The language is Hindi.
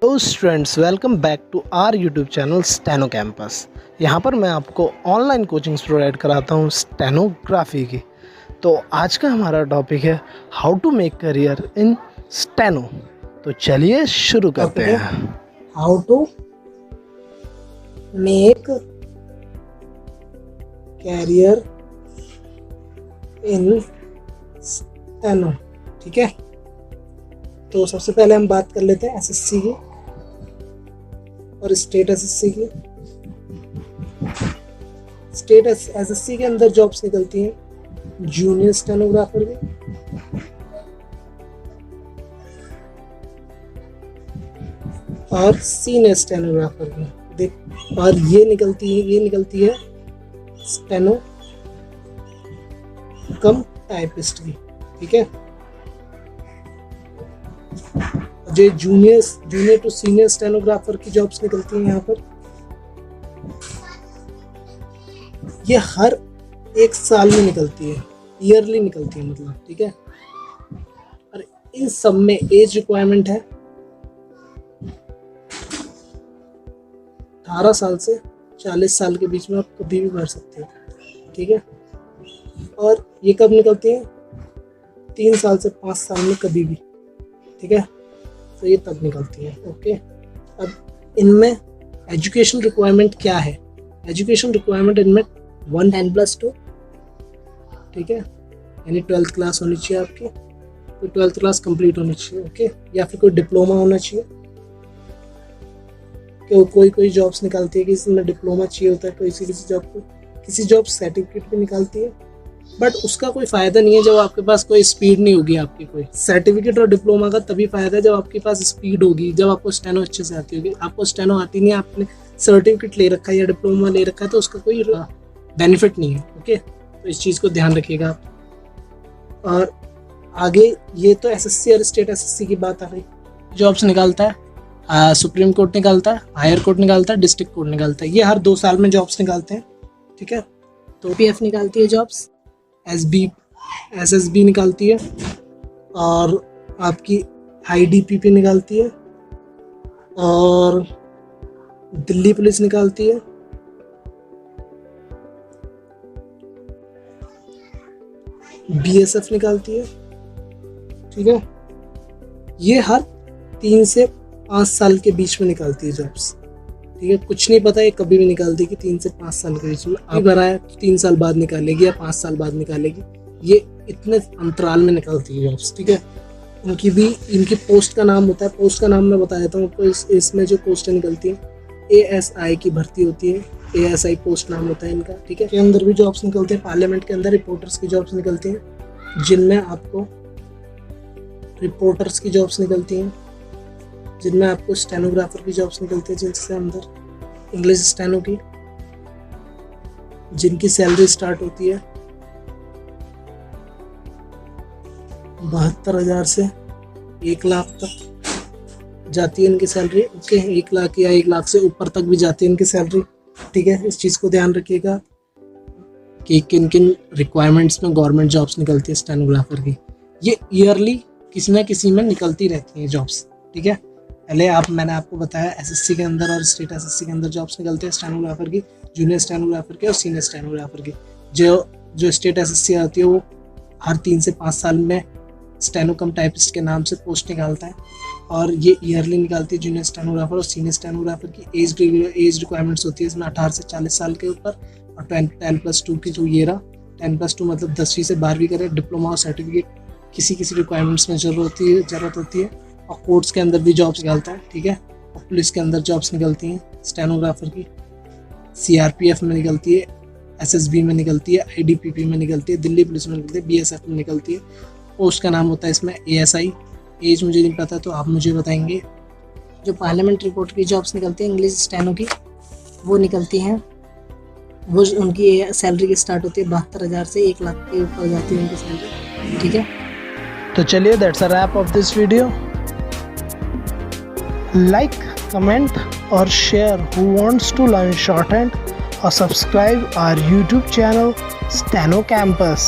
Hello students, welcome back to our YouTube channel steno campus. यहाँ पर मैं आपको ऑनलाइन कोचिंग्स प्रोवाइड कराता हूँ स्टेनोग्राफी की। तो आज का हमारा टॉपिक है how to make career in steno. तो चलिए शुरू करते हैं। How to make career in steno. ठीक है, तो सबसे पहले हम बात कर लेते हैं एसएससी की और स्टेट एसएससी की। स्टेट एसएससी के अंदर जॉब्स निकलती हैं जूनियर स्टेनोग्राफर की, और सीनियर स्टेनोग्राफर की। देख, और ये निकलती है स्टेनो कम टाइपिस्ट की। ठीक है, जो जूनियर टू सीनियर स्टेनोग्राफर की जॉब्स निकलती हैं यहाँ पर, ये हर एक साल में निकलती है, ईयरली निकलती है मतलब। ठीक है, और इन सब में एज रिक्वायरमेंट है 18 साल से 40 साल के बीच में, आप कभी भी भर सकते हो। ठीक है, और ये कब निकलती है? 3 साल से 5 साल में कभी भी। ठीक है, तो ये तब निकलती है। ओके, अब इनमें एजुकेशन रिक्वायरमेंट क्या है? एजुकेशन रिक्वायरमेंट इनमें 110+2। ठीक है, यानी 12th क्लास होनी चाहिए आपकी, तो 12th क्लास कंप्लीट होनी चाहिए। ओके, या फिर कोई डिप्लोमा होना चाहिए। क्यों कोई जॉब्स निकालती है कि इसमें डिप्लोमा चाहिए होता है, किसी जॉब सर्टिफिकेट भी निकालती है, बट उसका कोई फ़ायदा नहीं है जब आपके पास कोई स्पीड नहीं होगी। आपकी कोई सर्टिफिकेट और डिप्लोमा का तभी फ़ायदा है जब आपके पास स्पीड होगी, जब आपको स्टेनो अच्छे से आती होगी। आपको स्टेनो आती नहीं है, आपने सर्टिफिकेट ले रखा है या डिप्लोमा ले रखा है, तो उसका कोई बेनिफिट नहीं है। ओके, तो इस चीज़ को ध्यान रखिएगा आप। और आगे ये तो एसएससी और स्टेट एसएससी की बात आ गई। जॉब्स निकालता है सुप्रीम कोर्ट निकालता है, हायर कोर्ट निकालता है, डिस्ट्रिक्ट कोर्ट निकालता है। ये हर 2 साल में जॉब्स निकालते हैं। ठीक है, तो पीएफ निकालती है जॉब्स, एसएसबी निकालती है, और आपकी आईडीपीपी निकालती है, और दिल्ली पुलिस निकालती है, बीएसएफ निकालती है। ठीक है, ये हर 3 से 5 साल के बीच में निकालती है जॉब्स। ठीक है, कुछ नहीं पता ये कभी भी निकालती कि 3 से 5 साल के बीच में। अब भरा 3 साल बाद निकालेगी या 5 साल बाद निकालेगी, ये इतने अंतराल में निकालती है जॉब्स। ठीक है, इनकी पोस्ट का नाम होता है। पोस्ट का नाम मैं बता देता हूँ आपको। इसमें जो पोस्टें निकलती हैं, ASI की भर्ती होती है, ASI पोस्ट नाम होता है इनका। ठीक है, के अंदर भी जॉब्स निकलते हैं। पार्लियामेंट के अंदर रिपोर्टर्स की जॉब्स निकलती हैं, जिनमें आपको रिपोर्टर्स की जॉब्स निकलती हैं, जिनमें आपको स्टेनोग्राफर की जॉब्स निकलती है, जिनसे अंदर इंग्लिश स्टेनो की, जिनकी सैलरी स्टार्ट होती है 72,000 से 1 लाख तक जाती है इनकी सैलरी। ओके, 1 लाख या 1 लाख से ऊपर तक भी जाती है इनकी सैलरी। ठीक है, इस चीज़ को ध्यान रखिएगा कि किन किन रिक्वायरमेंट्स में गवर्नमेंट जॉब्स निकलती है स्टेनोग्राफर की। ये ईयरली किसी न किसी में निकलती रहती हैं जॉब्स। ठीक है, पहले मैंने आपको बताया एसएससी के अंदर और स्टेट एसएससी के अंदर जॉब्स निकलते हैं स्टेनोग्राफर की, जूनियर स्टेनोग्राफर की और सीनियर स्टेनोग्राफर की। जो स्टेट एसएससी आती है वो हर 3 से 5 साल में स्टेनो कम टाइपिस्ट के नाम से पोस्ट निकालता है, और ये ईयरली निकालती है जूनियर स्टेनोग्राफर और सीनियर स्टेनोग्राफर की। एज रिक्वायरमेंट्स होती है इसमें 18 से 40 साल के ऊपर, और 10+2 की जो ये रहा 10+2 मतलब 10वीं से 12वीं करे, डिप्लोमा और सर्टिफिकेट किसी रिक्वायरमेंट्स में ज़रूरत होती है। और कोर्ट्स के अंदर भी जॉब्स निकलता है। ठीक है, और पुलिस के अंदर जॉब्स निकलती हैं स्टेनोग्राफर की, CRPF में निकलती है, SSB में निकलती है, IDPP में निकलती है, दिल्ली पुलिस में निकलती है, BSF में निकलती है। पोस्ट का नाम होता है इसमें ASI। एज मुझे नहीं पता, तो आप मुझे बताएंगे। जो पार्लियामेंट रिपोर्ट की जॉब्स निकलती हैं इंग्लिश स्टेनो की, वो निकलती हैं, वो उनकी सैलरी की स्टार्ट होती है 72,000 से 1 लाख के ऊपर जाती है उनकी सैलरी। ठीक है, तो चलिए, that's a wrap of this video. Like, comment or share who wants to learn shorthand, or subscribe our YouTube channel Steno Campus.